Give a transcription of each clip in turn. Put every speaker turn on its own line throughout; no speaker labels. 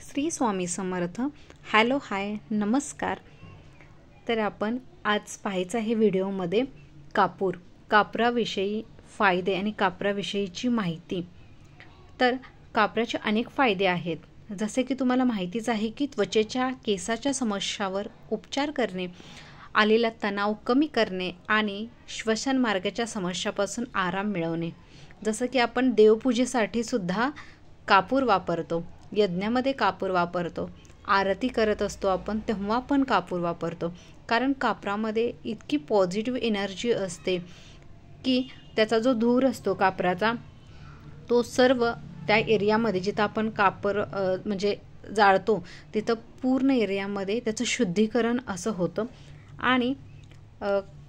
Shri Swami Samarth. Hello hi नमस्कार. तर आपण आज पाहायचं आहे व्हिडिओमध्ये कापराविषयी फायदे आणि कापराविषयीची माहिती. तर कापराचे अनेक फायदे आहेत, जसे की तुम्हाला माहितीच आहे की त्वचेच्या केसाच्या समस्यावर उपचार करणे, आलेला तणाव कमी करणे आणि श्वसन मार्गाच्या समस्यापासून आराम मिळवणे. जसं की आपण देवपूजेसाठी सुद्धा कापूर वापरतो, यज्ञामध्ये कापूर वापरतो, आरती करत असतो आपण तेव्हा पण कापूर वापरतो. कारण कापरामध्ये इतकी पॉझिटिव्ह एनर्जी असते की त्याचा जो धूर असतो कापराचा, तो सर्व त्या एरियामध्ये जिथं आपण कापूर म्हणजे जाळतो तिथं पूर्ण एरियामध्ये त्याचं शुद्धीकरण असं होतं. आणि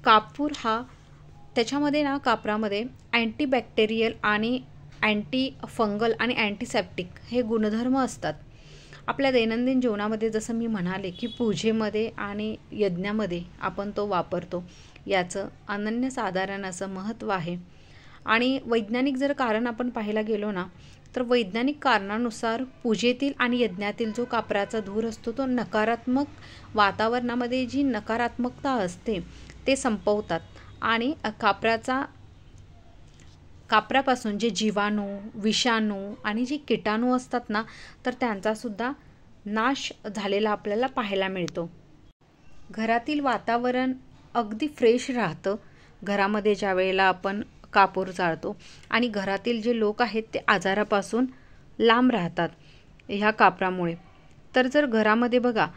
कापूर हा त्याच्यामध्ये ना कापरामध्ये अँटीबॅक्टेरियल आणि अँटी फंगल आणि अँटीसेप्टिक हे गुणधर्म असतात. आपल्या दैनंदिन जीवनामध्ये जसं मी म्हणाले की पूजेमध्ये आणि यज्ञामध्ये आपण तो वापरतो, याचं अनन्यसाधारण असं महत्त्व आहे. आणि वैज्ञानिक जर कारण आपण पाहायला गेलो ना, तर वैज्ञानिक कारणानुसार पूजेतील आणि यज्ञातील जो कापराचा धूर असतो तो नकारात्मक वातावरणामध्ये जी नकारात्मकता असते ते संपवतात आणि कापरापासून जे जीवाणू, विषाणू आणि जे कीटाणू असतात ना, तर त्यांचासुद्धा नाश झालेला आपल्याला पाहायला मिळतो. घरातील वातावरण अगदी फ्रेश राहतं घरामध्ये ज्या वेळेला आपण कापूर जाळतो, आणि घरातील जे लोक आहेत ते आजारापासून लांब राहतात ह्या कापरामुळे. तर जर घरामध्ये बघा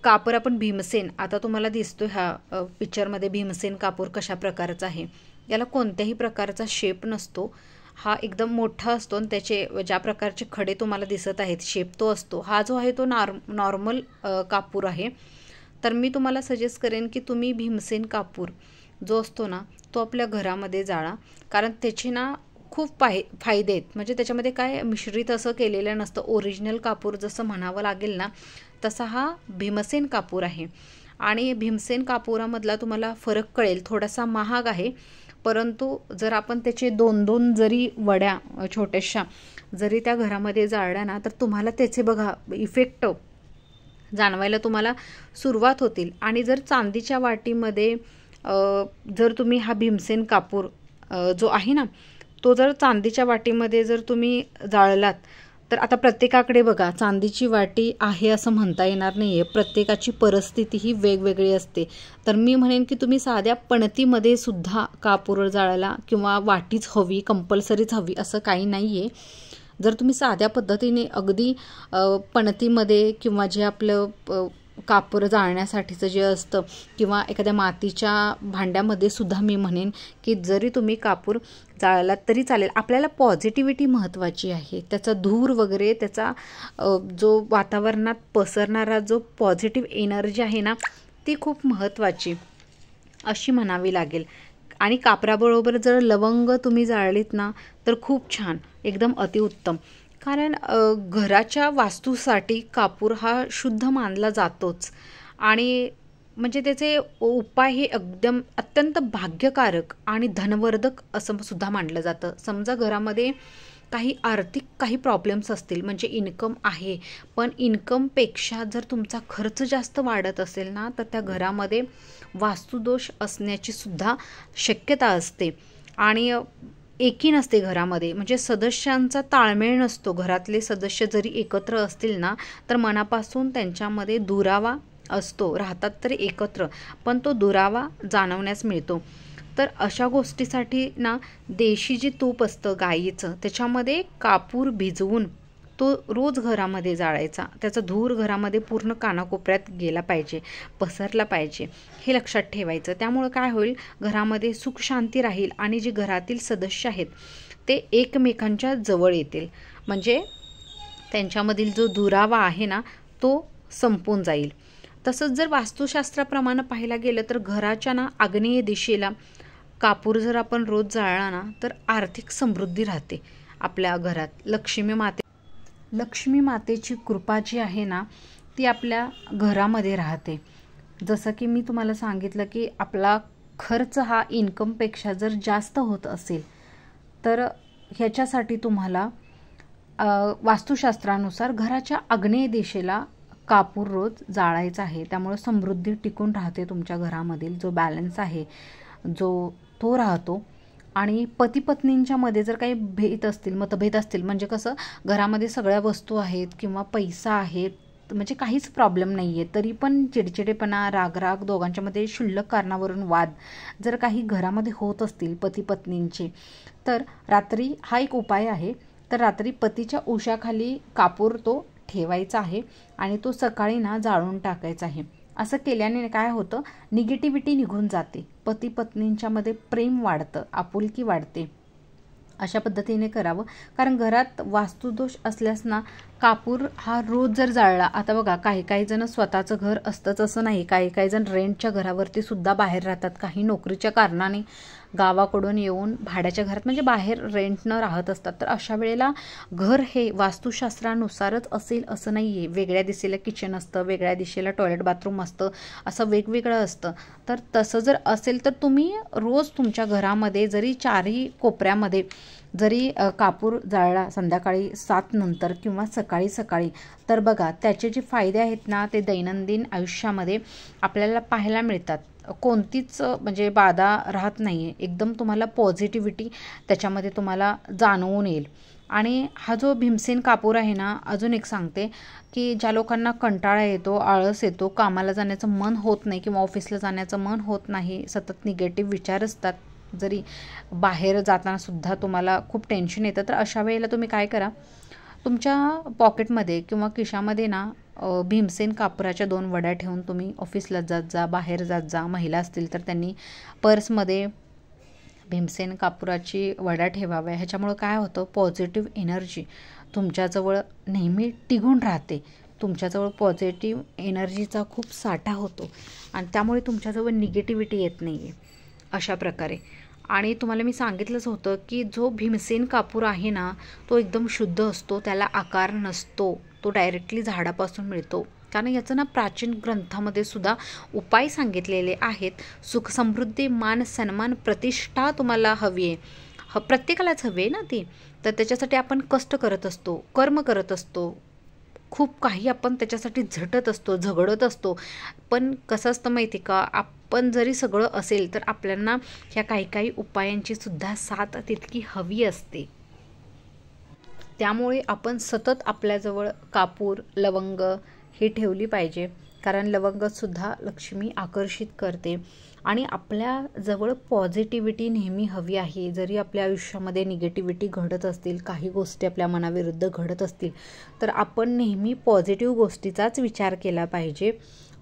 कापूर आपण भीमसेन, आता तुम्हाला दिसतो ह्या पिक्चरमध्ये भीमसेन कापूर कशा प्रकारचा आहे. याला कोणत्याही प्रकारचा शेप नसतो, हा एकदम मोठा असतो आणि त्याचे ज्या प्रकारचे खडे तुम्हाला दिसत आहेत शेप तो असतो. हा जो आहे तो नॉर्मल कापूर आहे. तर मी तुम्हाला सजेस्ट करेन की तुम्ही भीमसेन कापूर जो असतो ना तो आपल्या घरामध्ये जाळा, कारण त्याचे ना खूप फायदे आहेत. म्हणजे त्याच्यामध्ये काय मिश्रित असं केलेलं नसतं. ओरिजिनल कापूर जसं म्हणावं लागेल ना तसा हा भीमसेन कापूर आहे. आणि भीमसेन कापुरामधला तुम्हाला फरक कळेल, थोडासा महाग आहे, परंतु जर आपण त्याचे 2-2 जरी वड्या छोट्याशा जरी त्या घरामध्ये जाळल्या ना, तर तुम्हाला त्याचे बघा इफेक्ट जाणवायला तुम्हाला सुरुवात होतील. आणि जर चांदीच्या वाटीमध्ये जर तुम्ही हा भीमसेन कापूर जो आहे ना तो जर चांदीच्या वाटीमध्ये जर तुम्ही जाळलात, तर आता प्रत्येकाकडे बघा चांदीची वाटी आहे असं म्हणता येणार नाही आहे, प्रत्येकाची परिस्थिती ही वेगवेगळी असते. तर मी म्हणेन की तुम्ही साध्या पणतीमध्ये सुद्धा कापूर जाळायला किंवा वाटीच हवी, कंपल्सरीच हवी असं काही नाही आहे. जर तुम्ही साध्या पद्धतीने अगदी पणतीमध्ये किंवा जे आपलं कापूर जाळण्यासाठीचं जे असतं किंवा एखाद्या मातीच्या भांड्यामध्ये सुद्धा मी म्हणेन की जरी तुम्ही कापूर जाळलात तरी चालेल. आपल्याला पॉझिटिव्हिटी महत्त्वाची आहे, त्याचा धूर वगैरे, त्याचा जो वातावरणात पसरणारा जो पॉझिटिव्ह एनर्जी आहे ना ती खूप महत्त्वाची अशी म्हणावी लागेल. आणि कापराबरोबर जर लवंग तुम्ही जाळलीत ना तर खूप छान, एकदम अतिउत्तम. कारण घराच्या वास्तूसाठी कापूर हा शुद्ध मानला जातोच. आणि म्हणजे त्याचे उपाय हे एकदम अत्यंत भाग्यकारक आणि धनवर्धक असं सुद्धा मानलं जातं. समजा घरामध्ये काही प्रॉब्लेम्स असतील, म्हणजे इन्कम आहे पण इन्कमपेक्षा जर तुमचा खर्च जास्त वाढत असेल ना, तर त्या घरामध्ये वास्तुदोष असण्याची सुद्धा शक्यता असते. आणि एकी नसते घरामध्ये, म्हणजे सदस्यांचा ताळमेळ नसतो. घरातले सदस्य जरी एकत्र असतील ना तर मनापासून त्यांच्यामध्ये दुरावा असतो, राहतात तरी एकत्र पण तो दुरावा जाणवण्यास मिळतो. तर अशा गोष्टीसाठी ना देशी जे तूप असतं गाईचं त्याच्यामध्ये कापूर भिजवून तो रोज घरामध्ये जाळायचा. त्याचा धूर घरामध्ये पूर्ण कानाकोपऱ्यात गेला पाहिजे, पसरला पाहिजे, हे लक्षात ठेवायचं. त्यामुळं काय होईल, घरामध्ये सुख शांती राहील आणि जे घरातील सदस्य आहेत ते एकमेकांच्या जवळ येतील, म्हणजे त्यांच्यामधील जो दुरावा आहे ना तो संपून जाईल. तसंच जर वास्तुशास्त्राप्रमाणे पाहायला गेलं तर घराच्या ना आग्नेय दिशेला कापूर जर आपण रोज जाळला ना तर आर्थिक समृद्धी राहते आपल्या घरात. लक्ष्मी मातेची कृपा जी आहे ना ती आपल्या घरामध्ये राहते. जसं की मी तुम्हाला सांगितलं की आपला खर्च हा इन्कमपेक्षा जर जास्त होत असेल तर ह्याच्यासाठी तुम्हाला वास्तुशास्त्रानुसार घराच्या आग्नेय दिशेला कापूर रोज जाळायचा आहे. त्यामुळे समृद्धी टिकून राहते. तुमच्या घरामधील जो बॅलन्स आहे तो राहतो. आणि पती पत्नींच्या मध्ये जर काही मतभेद असतील, म्हणजे कसं घरामध्ये सगळ्या वस्तू आहेत किंवा पैसा आहे, म्हणजे काहीच प्रॉब्लेम नाही आहे, तरी पण चिडचिडेपणा, रागराग, दोघांच्यामध्ये क्षुल्लक कारणावरून वाद जर काही घरामध्ये होत असतील पती पत्नींचे, तर रात्री हा एक उपाय आहे. तर रात्री पतीच्या उशाखाली कापूर तो ठेवायचा आहे आणि तो सकाळी जाळून टाकायचा आहे. असं केल्याने काय होतं, निगेटिव्हिटी निघून जाते, पती पत्नींच्या मध्ये प्रेम वाढतं, आपुलकी वाढते. अशा पद्धतीने करावं. कारण घरात वास्तुदोष असल्यास कापूर हा रोज जर जाळला, आता बघा काही जण स्वतःचं घर असतंच असं नाही, काही जण रेंटच्या घरावरती सुद्धा बाहेर राहतात, काही नोकरीच्या कारणाने गावाकडून येऊन भाड्याच्या घरात म्हणजे बाहेर रेंटनं राहत असतात. तर अशा वेळेला घर हे वास्तुशास्त्रानुसारच असेल असं नाही आहे. वेगळ्या दिशेला किचन असतं, वेगळ्या दिशेला टॉयलेट बाथरूम असतं, असं वेगवेगळं असतं. तर तसं जर असेल तर तुम्ही रोज तुमच्या घरामध्ये जरी चारही कोपऱ्यामध्ये जरी कापूर जाळला संध्याकाळी 7 नंतर किंवा सकाळी, तर बघा त्याचे जे फायदे आहेत ते दैनंदिन आयुष्यामध्ये आपल्याला पाहायला मिळतात. कोणतीच म्हणजे बाधा राहत नाही आहे. एकदम तुम्हाला पॉझिटिव्हिटी त्याच्यामध्ये तुम्हाला जाणवून येईल. आणि हा जो भीमसेन कापूर आहे अजून एक सांगते की ज्या लोकांना कंटाळा येतो, आळस येतो, कामाला जाण्याचं मन होत नाही किंवा ऑफिसला जाण्याचं मन होत नाही, सतत निगेटिव्ह विचार असतात, जरी बाहेर जाताना सुद्धा तुम्हाला खूप टेन्शन येतं, तर अशा वेळेला तुम्ही काय करा, तुमच्या पॉकेटमध्ये किंवा खिशामध्ये भीमसेन कापराच्या 2 वड्या ठेवून तुम्ही ऑफिसला जात जा, बाहेर जात जा. महिला असतील तर त्यांनी पर्समध्ये भीमसेन कापुराची वड्या ठेवाव्या. ह्याच्यामुळं काय होतं, पॉझिटिव्ह एनर्जी तुमच्याजवळ नेहमी टिकून राहते. तुमच्याजवळ पॉझिटिव्ह एनर्जीचा खूप साठा होतो आणि त्यामुळे तुमच्याजवळ निगेटिव्हिटी येत नाही आहे. अशा प्रकारे. आणि तुम्हाला मी सांगितलंच होतं की जो भीमसेन कापूर आहे तो एकदम शुद्ध असतो, त्याला आकार नसतो, तो डायरेक्टली झाडापासून मिळतो. कारण याचं प्राचीन ग्रंथामध्ये सुद्धा उपाय सांगितलेले आहेत. सुख समृद्धी, मान सन्मान, प्रतिष्ठा तुम्हाला हवी आहे, प्रत्येकालाच हवी आहे ती. तर त्याच्यासाठी आपण कष्ट करत असतो, कर्म करत असतो, खूप काही आपण त्याच्यासाठी झटत असतो, झगडत असतो. पण कसं असतं माहिती का, आपण जरी सगळं असेल तर आपल्याला ह्या काही उपायांची सुद्धा साथ तितकी हवी असते. त्यामुळे आपण सतत आपल्याजवळ कापूर, लवंग ही ठेवली पाहिजे. कारण लवंगसुद्धा लक्ष्मी आकर्षित करते आणि आपल्याजवळ पॉझिटिव्हिटी नेहमी हवी आहे. जरी आपल्या आयुष्यामध्ये निगेटिव्हिटी घडत असतील, काही गोष्टी आपल्या मनाविरुद्ध घडत असतील, तर आपण नेहमी पॉझिटिव्ह गोष्टीचाच विचार केला पाहिजे.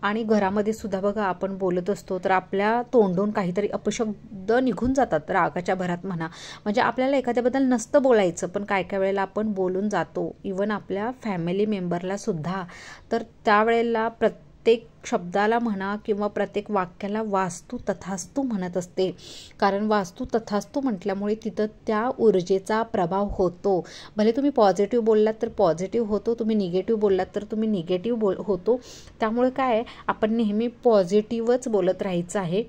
आणि घरामध्ये सुद्धा बघा, आपण बोलत असतो तर आपल्या तोंडून काहीतरी अपशब्द निघून जातात, रागाच्या भरात म्हणा. म्हणजे आपल्याला एखाद्याबद्दल नसतं बोलायचं, पण काय वेळेला आपण बोलून जातो, इवन आपल्या फॅमिली मेंबरला सुद्धा. तर त्यावेळेला प्रत्येक शब्दाला म्हणा किंवा प्रत्येक वाक्याला वास्तू तथास्तू म्हणत असते. कारण वास्तू तथास्तू म्हटल्यामुळे तिथं त्या ऊर्जेचा प्रभाव होतो. भले तुम्ही पॉझिटिव्ह बोललात तर पॉझिटिव्ह होतो, तुम्ही निगेटिव्ह बोललात तर तुम्ही निगेटिव्ह होतो. त्यामुळे काय, आपण नेहमी पॉझिटिव्हच बोलत राहायचं आहे.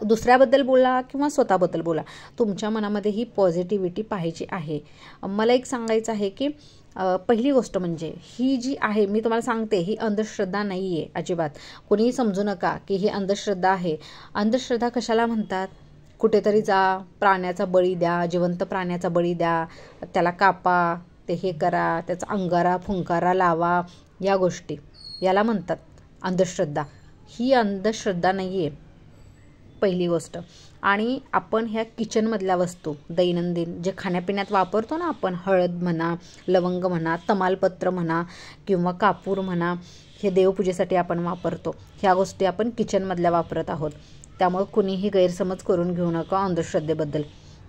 दुसऱ्याबद्दल बोला किंवा स्वतःबद्दल बोला, तुमच्या मनामध्ये ही पॉझिटिव्हिटी पाहिजे आहे. मला एक सांगायचं आहे की पहिली गोष्ट म्हणजे ही जी आहे, मी तुम्हाला सांगते, ही अंधश्रद्धा नाही आहे अजिबात. कोणीही समजू नका की ही अंधश्रद्धा आहे. अंधश्रद्धा कशाला म्हणतात, कुठेतरी जा, प्राण्याचा बळी द्या, जिवंत प्राण्याचा बळी द्या, त्याला कापा, ते हे करा, त्याचा अंगारा फुंकारा लावा, या गोष्टी याला म्हणतात अंधश्रद्धा. ही अंधश्रद्धा नाही आहे पहिली गोष्ट. आणि आपण ह्या किचनमधल्या वस्तू दैनंदिन जे खाण्यापिण्यात वापरतो आपण, हळद म्हणा, लवंग म्हणा, तमालपत्र म्हणा किंवा कापूर म्हणा, हे देवपूजेसाठी आपण वापरतो. ह्या गोष्टी आपण किचनमधल्या वापरत आहोत. त्यामुळे कुणीही गैरसमज करून घेऊ नका अंधश्रद्धेबद्दल,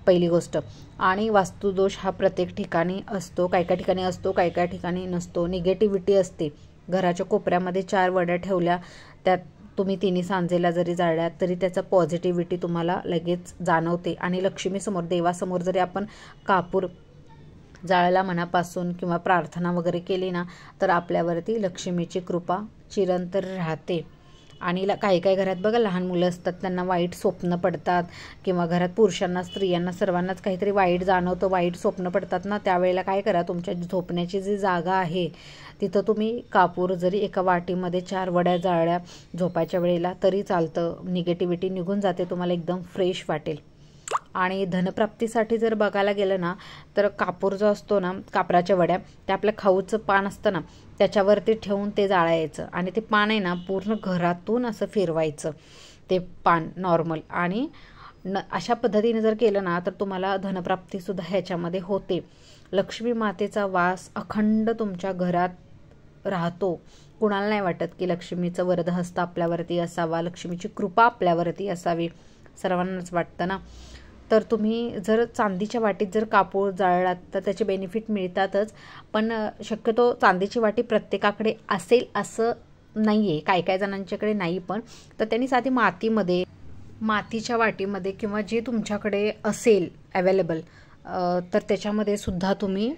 पहिली गोष्ट. आणि वास्तुदोष हा प्रत्येक ठिकाणी असतो, काही ठिकाणी असतो, काही ठिकाणी नसतो. निगेटिव्हिटी असते. घराच्या कोपऱ्यामध्ये 4 वड्या ठेवल्या, त्यात तुम्ही 3 सांजेला जरी जाळल्यात तरी त्याचा पॉझिटिव्हिटी तुम्हाला लगेच जाणवते. आणि लक्ष्मीसमोर, देवासमोर जरी आपण कापूर जाळला मनापासून किंवा प्रार्थना वगैरे केली तर आपल्यावरती लक्ष्मीची कृपा चिरंतर राहते. आणि काही काही घरात बघा लहान मुलं असतात, त्यांना वाईट स्वप्न पडतात किंवा घरात पुरुषांना स्त्रियांना सर्वांनाच काहीतरी वाईट जाणवतं, वाईट स्वप्न पडतात ना, त्यावेळेला काय करा, तुमच्या झोपण्याची जी जागा आहे तिथं तुम्ही कापूर जरी एका वाटीमध्ये 4 वड्या जाळल्या झोपायच्या वेळेला तरी चालतं, निगेटिव्हिटी निघून जाते, तुम्हाला एकदम फ्रेश वाटेल. आणि धनप्राप्तीसाठी जर बघायला गेलं ना तर कापूर जो असतो ना, कापराच्या वड्या, ते आपलं खाऊचं पान असतं ना त्याच्यावरती ठेवून ते जाळायचं आणि ते पान आहे ना पूर्ण घरातून असं फिरवायचं ते पान नॉर्मल. आणि अशा पद्धतीने जर केलं ना तर तुम्हाला धनप्राप्तीसुद्धा ह्याच्यामध्ये होते. लक्ष्मी मातेचा वास अखंड तुमच्या घरात राहतो. कुणाला नाही वाटत की लक्ष्मीचं वरदहस्त आपल्यावरती असावा, लक्ष्मीची कृपा आपल्यावरती असावी, सर्वांनाच वाटतं ना. तर तुम्ही जर चांदीच्या वाटीत जर कापूर जाळलात तर त्याचे बेनिफिट मिळतातच, पण शक्यतो चांदीची वाटी प्रत्येकाकडे असेल असं नाही आहे, काही जणांच्याकडे नाही. पण तर त्यांनी साधी मातीच्या वाटीमध्ये किंवा जे तुमच्याकडे असेल अवेलेबल तर त्याच्यामध्ये सुद्धा तुम्ही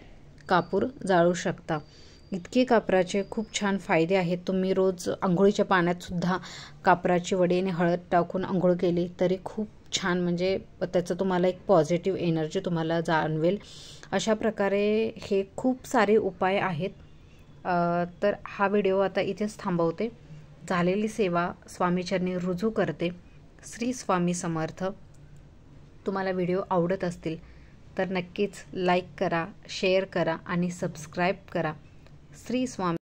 कापूर जाळू शकता. इतके कापराचे खूप छान फायदे आहेत. तुम्ही रोज अंघोळीच्या पाण्यातसुद्धा कापराची वडी आणि हळद टाकून अंघोळ केली तरी खूप छान, म्हणजे त्याचं तुम्हाला एक पॉझिटिव्ह एनर्जी तुम्हाला जाणवेल. अशा प्रकारे हे खूप सारे उपाय आहेत. तर हा व्हिडिओ आता इथेच थांबवते. झालेली सेवा स्वामीचरणी रुजू करते. श्री स्वामी समर्थ. तुम्हाला व्हिडिओ आवडत असतील तर नक्कीच लाईक करा, शेअर करा आणि सबस्क्राईब करा. श्री स्वामी.